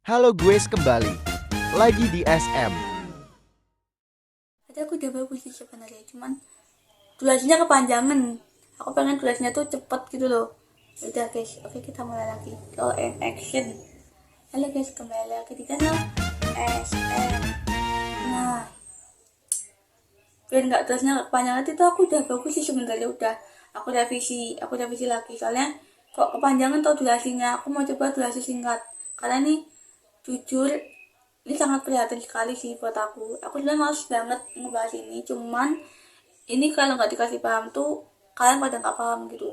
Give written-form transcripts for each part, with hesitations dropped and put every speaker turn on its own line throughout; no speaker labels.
Halo guys kembali, lagi di SM.
Tadi aku udah bagus sih sebenarnya, cuman durasinya kepanjangan. Aku pengen durasinya tuh cepet gitu loh. Udah guys, oke kita mulai lagi. Roll and action. Halo guys, kembali lagi di channel SM. Nah, biar nggak durasinya kepanjangan itu aku udah bagus sih sebenarnya, udah aku revisi lagi. Soalnya kok kepanjangan tau durasinya. Aku mau coba durasi singkat. Karena nih jujur ini sangat prihatin sekali sih buat aku. Aku sebenarnya males banget ngebahas ini, cuman ini kalau nggak dikasih paham tuh kalian pada nggak paham gitu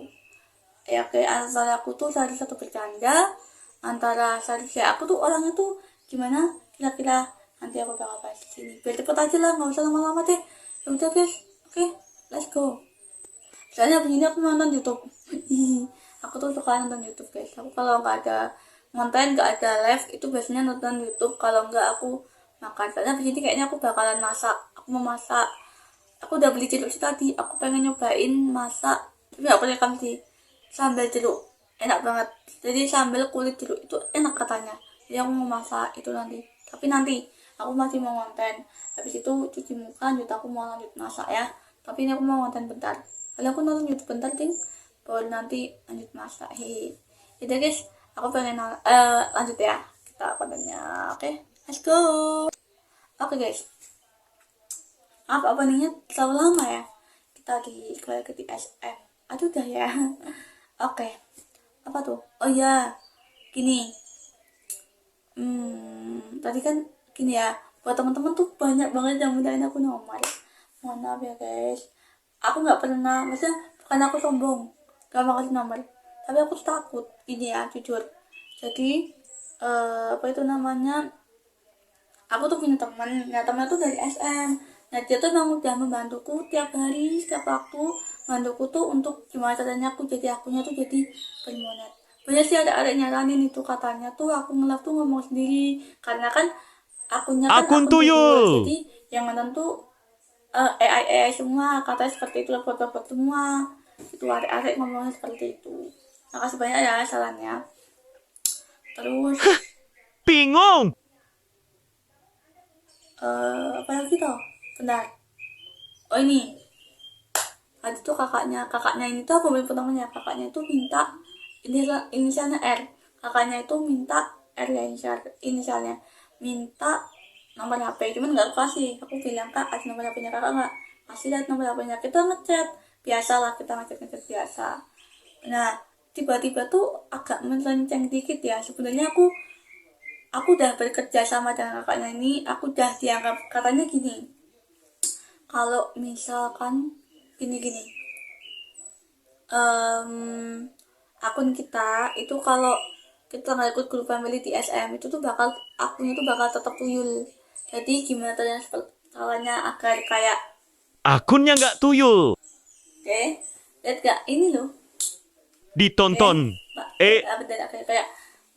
ya. Kayak antara aku tuh sehari satu bercanda, antara sehari kayak aku tuh orangnya tuh gimana, kira-kira nanti aku bakal bahas di sini biar cepet aja lah, nggak usah lama-lama deh. Ya udah guys, oke, let's go. Soalnya abis ini aku mau nonton YouTube. Aku tuh suka nonton YouTube guys. Aku kalau nggak ada konten, nggak ada live, itu biasanya nonton YouTube. Kalau nggak aku makan. Soalnya abis ini kayaknya aku bakalan masak. Aku mau masak. Aku udah beli jeruk sih tadi. Aku pengen nyobain masak, tapi nggak pakai rekam sih. Sambal jeruk enak banget. Jadi sambal kulit jeruk itu enak katanya. Jadi aku mau masak itu nanti. Tapi nanti aku masih mau konten. Habis itu cuci muka, lanjut aku mau lanjut masak ya. Tapi ini aku mau konten bentar. Kalau aku nonton YouTube bentar ting, baru nanti lanjut masak. Hehe. Jadi guys, aku pengen lanjut ya. Kita kontennya. Oke, let's go. Oke guys, apa nih terlalu lama ya kita di kembali ke di SM. Aduh udah ya. Oke, apa tuh, oh ya, gini. Tadi kan gini ya, buat teman-teman tuh banyak banget yang mintain aku nomor. Mohon maaf ya guys, aku nggak pernah, maksudnya bukan aku sombong gak mau kasih nomor, tapi aku tuh takut gini ya, jujur. Jadi apa itu namanya, aku tuh punya teman, nah teman tuh dari SM. Nah dia tuh memang udah membantuku tiap hari, setiap waktu bantuku tuh untuk gimana caranya aku jadi, akunya tuh jadi bermonet. Banyak sih ada nyaranin itu, katanya tuh aku nge-live tuh ngomong sendiri, karena kan akunnya kan
Akun
akun tuyul,
tuyul.
jadi yang nonton tuh AI semua, katanya seperti itu, robot-robot semua. Itu arek-arek ngomongnya seperti itu. Makasih banyak ya sarannya. Terus
Bingung.
apa lagi toh, bentar. Oh ini, tadi tuh kakaknya ini tuh aku belum namanya. Kakaknya itu minta inisialnya R. Kakaknya itu minta R ya, inisialnya minta nomor HP, cuman nggak aku kasih. Aku bilang, kak kasih nomor HP-nya. Kakak nggak kasih, lihat nomor HP-nya. Kita ngechat biasa lah, kita ngechat biasa. Nah tiba-tiba tuh agak melenceng dikit ya. Sebenarnya aku udah bekerja sama dengan kakaknya ini. Aku udah dianggap, katanya gini, kalau misalkan gini-gini, akun kita itu kalau kita nggak ikut grup family di SM itu tuh bakal, akunnya tuh bakal tetap tuyul. Jadi gimana caranya agar kayak,
Akunnya nggak tuyul.
oke, lihat gak ini loh. Oke,
Ditonton.
mbak,
Eh,
bentar, kayak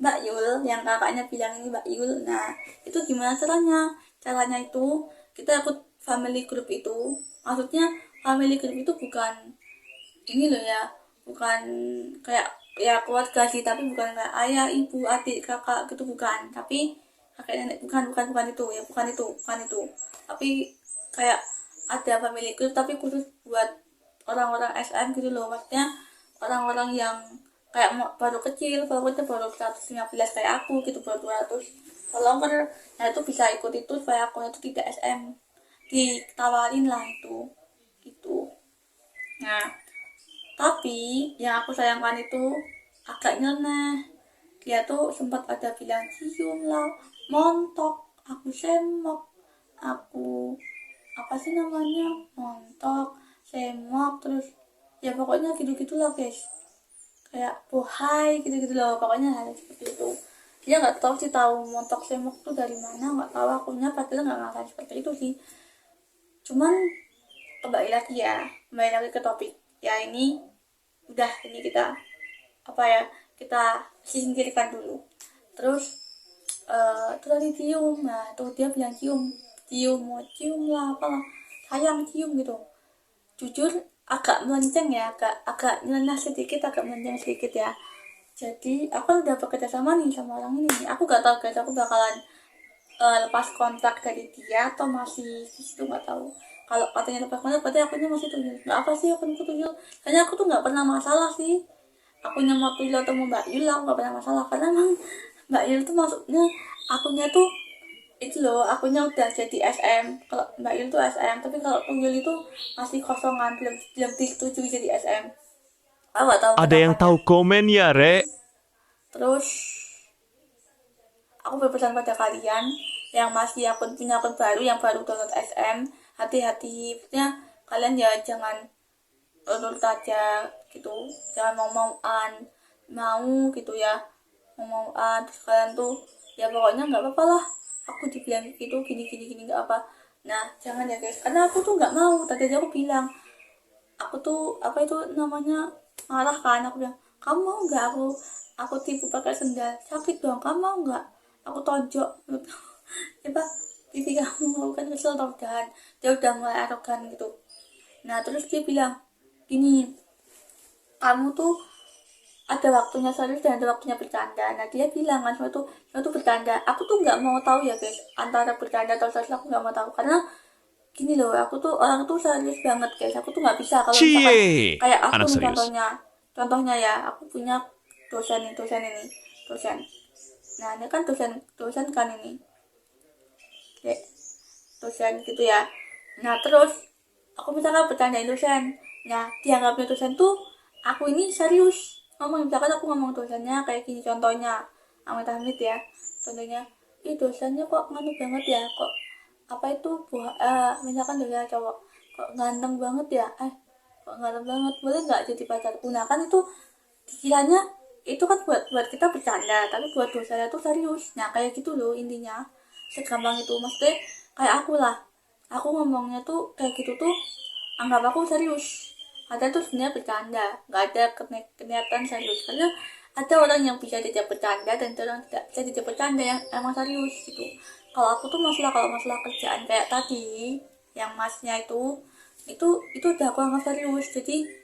Mbak Yul, yang kakaknya bilang ini Mbak Yul. Nah itu gimana caranya itu kita ikut family group itu. Maksudnya family group itu bukan ini loh ya, bukan kayak ya keluarga sih, tapi bukan kayak ayah ibu adik kakak gitu, bukan. Tapi kakek nenek, bukan itu ya, bukan itu. Tapi kayak ada family group tapi khusus buat orang-orang SM gitu loh. Maksudnya orang-orang yang kayak baru kecil, baru 115 kayak aku gitu, baru 200 follower. Nah itu bisa ikut itu supaya aku itu tidak SM, ditawarin lah itu. Nah tapi yang aku sayangkan itu agak nyeleneh. Dia tuh sempat ada bilang cium lah, montok, aku semok, aku apa sih namanya, montok, semok, terus ya pokoknya gitu-gitulah guys. Kayak bohai gitu-gitu loh, pokoknya hal seperti itu. Dia nggak tahu sih, tahu montok semok tuh dari mana, nggak tahu. Akunya padahal nggak ngerasain seperti itu sih. Cuman kembali lagi ke topik ya. Ini udah, ini kita apa ya, kita singkirkan dulu. Terus itu tadi cium. Nah tuh dia bilang cium, mau cium lah apalah, sayang cium gitu. Jujur agak melenceng ya, agak agak nyeleneh sedikit, agak melenceng sedikit ya. Jadi aku kan udah bekerja sama nih sama orang ini. Aku gak tahu guys, aku bakalan lepas kontrak dari dia atau masih di situ, nggak tahu. Kalau katanya lepas kontrak berarti akunnya masih tuyul. Nggak apa sih akunku tuyul? Karena aku tuh nggak pernah masalah sih. Akunnya mau tuyul atau mau Mbak Yul, aku nggak pernah masalah. Karena emang Mbak Yul tuh maksudnya akunnya tuh itu loh, akunnya udah jadi SM. Kalau Mbak Yul tuh SM, tapi kalau tuyul itu masih kosongan, belum belum disetujui jadi SM. Aku nggak tahu
Ada yang
kenapanya.
tahu komen ya, Rek?
Terus aku berpesan pada kalian yang masih punya akun baru, yang baru download SM, hati-hati. Maksudnya kalian ya jangan download aja gitu, jangan mau gitu ya, mau-mauan. Terus kalian tuh ya pokoknya nggak apa-apa lah, aku dibilang gitu gini nggak apa. Nah jangan ya guys, karena aku tuh nggak mau. Tadi aja aku bilang, aku tuh apa itu namanya, marah kan. Aku bilang, kamu mau nggak aku tipu pakai sendal, sakit dong, kamu mau nggak aku tonjok coba pipi kamu. Kan kesel tau, dan dia udah mulai arogan gitu. Nah terus dia bilang gini, kamu tuh ada waktunya serius dan ada waktunya bercanda. Nah dia bilang kan semua itu bercanda. Aku tuh nggak mau tahu ya guys, antara bercanda atau serius aku nggak mau tahu. Karena gini loh, aku tuh orang tuh serius banget guys. Aku tuh nggak bisa kalau misalkan
Cie,
kayak aku
anak
nih,
serius.
contohnya ya, aku punya dosen. Nah ini kan dosen kan ini, kayak dosen gitu ya. Nah terus aku misalkan bercandain dosen, nah dianggapnya dosen tuh aku ini serius ngomong. Misalkan aku ngomong dosennya kayak gini, contohnya amit-amit ya, contohnya, ih dosennya kok nganu banget ya, kok apa itu misalkan dosen cowok, kok ganteng banget ya, kok ganteng banget, boleh nggak jadi pacarku. Nah kan itu dikiranya itu kan buat kita bercanda, tapi buat dosanya tuh serius. Nah kayak gitu loh intinya, segampang itu. Maksudnya kayak aku lah, aku ngomongnya tuh kayak gitu tuh anggap aku serius, ada tuh sebenarnya bercanda, nggak ada kenyataan serius. Karena ada orang yang bisa diajak bercanda dan ada orang tidak bisa diajak bercanda yang emang serius gitu. Kalau aku tuh kalau masalah kerjaan kayak tadi yang masnya itu udah aku anggap serius. Jadi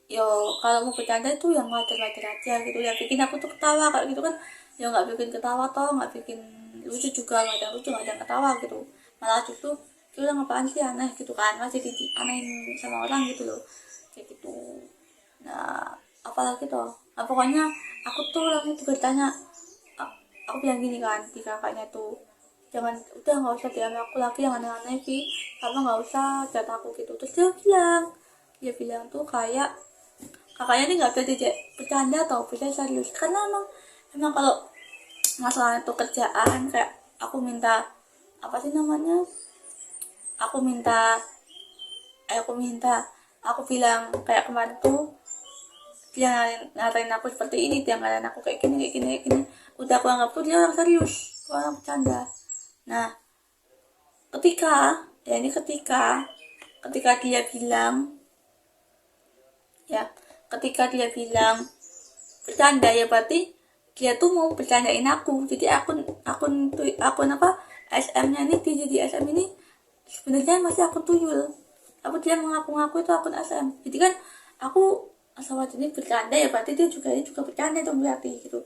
yo kalau mau bercanda itu yang wajar-wajar aja gitu, yang bikin aku tuh ketawa kayak gitu kan. Ya nggak bikin ketawa toh, nggak bikin lucu juga, nggak ada lucu, nggak ada ketawa gitu. Malah justru kita ngapaan sih, aneh gitu kan, masih anehin sama orang gitu loh, kayak gitu. Nah apalagi toh, nah, pokoknya aku tuh orangnya juga ditanya, aku bilang gini kan di kakaknya tuh, jangan, udah nggak usah diambil aku lagi yang aneh-aneh sih, kamu nggak usah jat aku gitu. Terus dia bilang tuh kayak kakaknya ini nggak bisa diajak bercanda atau bisa serius, karena emang kalau masalah itu kerjaan kayak aku minta apa sih namanya, aku minta aku bilang kayak kemarin tuh dia ngatain aku seperti ini, dia ngatain aku kayak gini, udah aku anggap tuh dia orang serius, orang bercanda. Nah ketika dia bilang ya, ketika dia bilang bercanda ya berarti dia tuh mau bercandain aku. Jadi akun apa SM-nya ini, dia jadi SM ini sebenarnya masih akun tuyul, tapi dia mengaku-ngaku itu akun SM. Jadi kan aku sama ini bercanda ya berarti dia juga ini juga bercanda dong berarti gitu.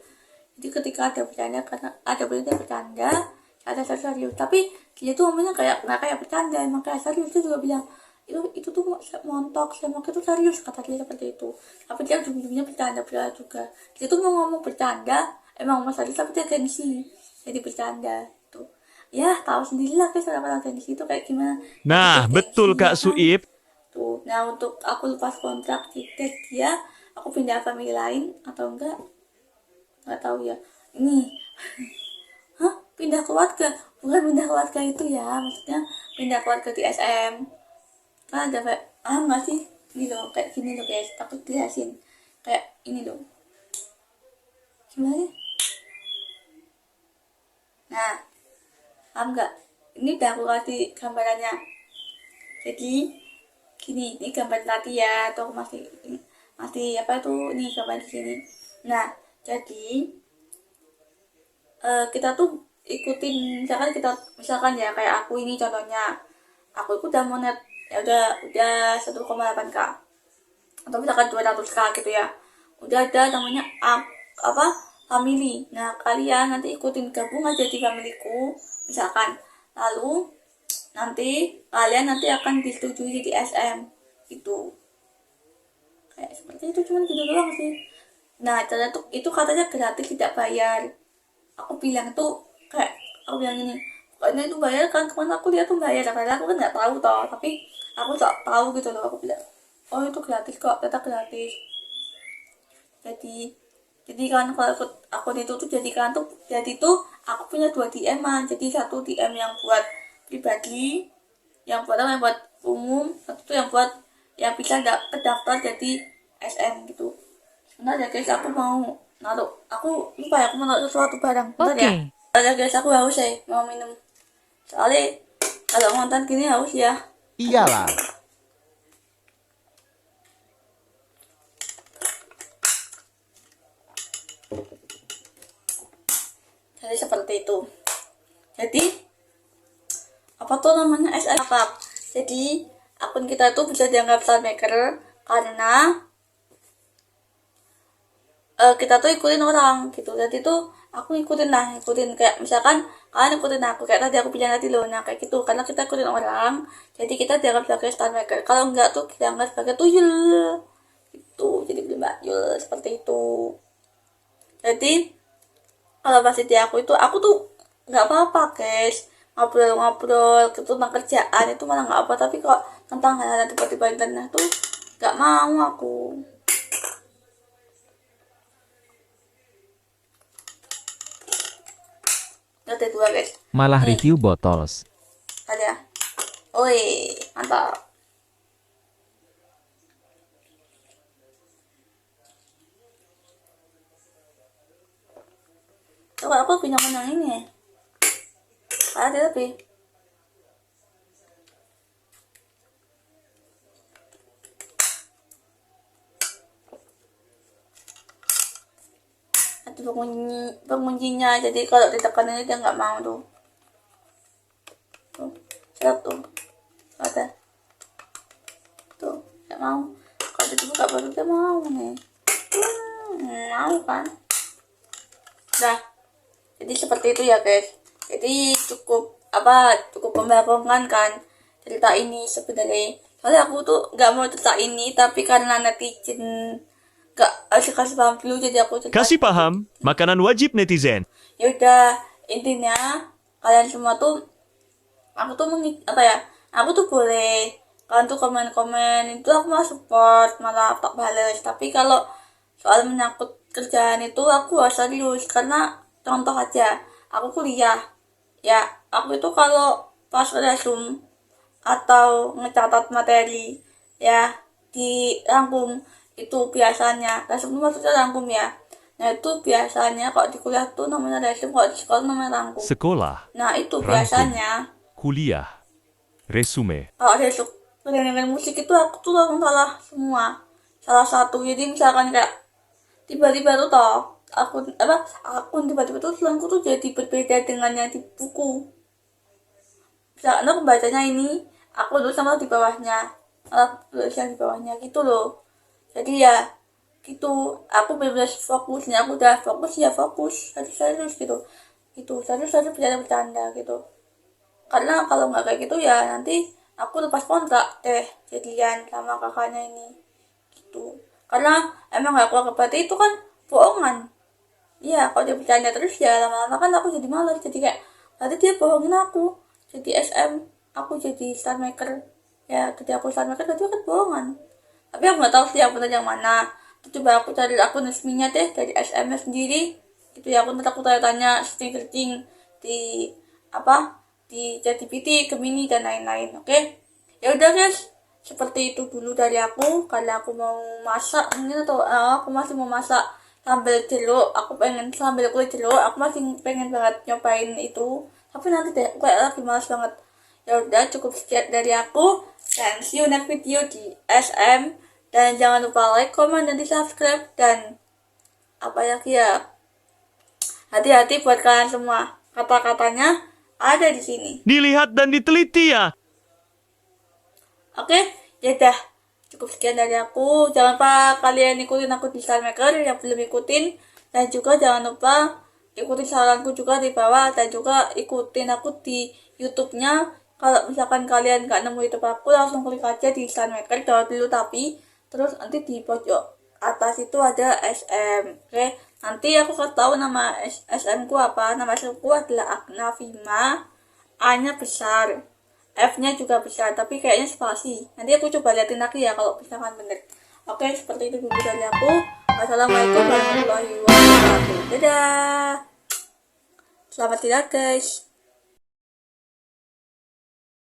Jadi ketika ada bercanda, karena ada bercanda ada serius, tapi dia tuh ngomongnya kayak nggak kayak bercanda, emang kayak serius. Dia juga bilang itu tuh montok, saya mau itu serius, kata dia seperti itu. Tapi dia ujung-ujungnya bercanda juga. Dia tuh mau ngomong bercanda emang mau serius, tapi dia gengsi jadi bercanda tuh. Ya tahu sendirilah guys, orang gengsi itu kayak gimana. Jadi dia
Nah, betul
gengsi ya
Kak
kan
Suip.
tuh. Nah untuk aku lepas kontrak di tes dia, aku pindah family lain atau enggak, nggak tahu ya ini. Hah, pindah keluarga? Bukan pindah keluarga itu ya, maksudnya pindah keluarga di SM. Kan ada kayak nggak sih, ini loh kayak gini loh guys, aku jelasin kayak ini loh, gimana sih. Nah paham nggak, ini udah aku kasih gambarannya. Jadi gini, ini gambar tadi ya, atau masih masih apa tuh, ini gambar di sini. Nah jadi kita tuh ikutin, misalkan ya kayak aku ini contohnya, aku itu udah monet ya, udah 1,8K atau misalkan 200K gitu ya, udah ada namanya family. Nah, kalian nanti ikutin gabung aja di familyku misalkan. Lalu nanti kalian akan disetujui di SM gitu. Kayak seperti itu, cuman gitu doang sih. Nah, caranya tuh itu katanya gratis, tidak bayar. Aku bilang tuh kayak aku bilang ini, pokoknya itu bayar kan, kemana aku lihat tuh bayar, padahal aku kan nggak tahu toh, tapi aku tak tahu gitu loh. Aku bilang, oh itu gratis kok, tetap gratis. Jadi kan kalau akun itu tuh jadi tuh aku punya 2 DM-an. Jadi satu DM yang buat pribadi, yang buat umum, satu tuh yang buat yang bisa terdaftar jadi SM gitu. Sebentar ya guys, aku mau naruh, aku lupa ya, aku mau naruh sesuatu barang. Bentar ya. Bentar ya guys, aku haus ya, mau minum. Soalnya kalau ngonten gini haus ya.
Iyalah.
Jadi seperti itu. Jadi apa tuh namanya SM apa? Jadi akun kita itu bisa dianggap maker karena kita tuh ikutin orang gitu. Jadi tuh aku ngikutin kayak misalkan kalian ikutin aku kayak tadi aku bilang tadi loh. Nah kayak gitu, karena kita ikutin orang, jadi kita dianggap sebagai star maker. Kalau enggak tuh kita dianggap sebagai tuyul gitu. Jadi mbak Yul seperti itu. Jadi kalau pas di aku tuh nggak apa-apa guys, ngobrol-ngobrol gitu tentang kerjaan itu malah nggak apa, tapi kok tentang hal-hal tiba-tiba internet tuh nggak mau aku. Ada 2 guys.
Malah review bottles.
Ada. Oi, mantap. Coba aku punya yang ini. Ada tapi. Ada penguncinya, jadi kalau ditekan ini dia nggak mau tuh. Tuh, siap tuh. Ada. Tuh, nggak mau. Kalau dibuka baru dia mau nih. Mau kan? Nah, jadi seperti itu ya guys. Jadi cukup membanggakan kan cerita ini sebenarnya. Soalnya aku tuh nggak mau cerita ini, tapi karena netizen gak harus kasih paham dulu, jadi aku cerita.
Kasih paham, makanan wajib netizen.
Ya udah, intinya kalian semua tuh aku tuh boleh kalian tuh komen-komen itu aku malah support, malah tak bales. Tapi kalau soal menyangkut kerjaan itu aku harus serius, karena contoh aja aku kuliah ya, aku itu kalau pas resume atau ngecatat materi ya dirangkum, itu biasanya resume maksudnya rangkum ya. Nah itu biasanya kalau di kuliah tuh namanya resume, kalau di sekolah namanya rangkum.
Sekolah,
Nah itu
rangkum.
biasanya
Kuliah, resume.
kalau resume dengan musik itu aku tuh langsung salah satu. Jadi misalkan kayak tiba-tiba tuh akun tiba-tiba tuh tulisanku tuh jadi berbeda dengan yang di buku. Misalkan aku bacanya ini, aku tulis sama di bawahnya, tulis yang di bawahnya gitu loh. Jadi ya gitu, aku benar-benar fokusnya, aku udah fokus serius gitu. Itu serius bercanda gitu. Karena kalau nggak kayak gitu ya nanti aku lepas kontrak deh jadian sama kakaknya ini gitu. Karena emang gak keluar berarti itu kan bohongan. Iya, kalau dia bercanda terus ya lama-lama kan aku jadi malas. Jadi kayak berarti dia bohongin aku. Jadi SM, aku jadi star maker. Ya, jadi aku star maker berarti kan bohongan. Tapi aku nggak tahu sih yang benar yang mana. Terus coba aku cari akun resminya deh dari SM sendiri. Gitu ya, aku tanya-tanya, searching di di ChatGPT, Gemini dan lain-lain. Oke. Ya udah guys, seperti itu dulu dari aku, karena aku mau masak mungkin, atau aku masih mau masak sambal jeruk. Aku pengen sambal kulit jeruk, aku masih pengen banget nyobain itu, tapi nanti deh kayak lagi malas banget. Ya udah, cukup sekian dari aku, dan see you next video di SM. Dan jangan lupa like, comment, dan di subscribe. Dan apa lagi ya, hati-hati buat kalian semua, kata-katanya ada di sini.
Dilihat dan diteliti ya.
Oke, ya udah, cukup sekian dari aku. Jangan lupa kalian ikutin aku di Star Maker. Yang belum ikutin, Dan juga jangan lupa ikuti saranku juga di bawah, dan juga ikutin aku di YouTube-nya. Kalau misalkan kalian gak nemu YouTube aku, langsung klik aja di Sunmaker, download dulu tapi terus nanti di pojok atas itu ada SM. Oke, nanti aku kasih tahu nama SM ku apa. Nama SM ku adalah Agna Vima. A-nya besar, F-nya juga besar, tapi kayaknya spasi. Nanti aku coba liatin lagi ya kalau misalkan bener. Oke, seperti itu dulu dari aku. Wassalamualaikum warahmatullahi wabarakatuh. Dadah. Selamat tinggal guys.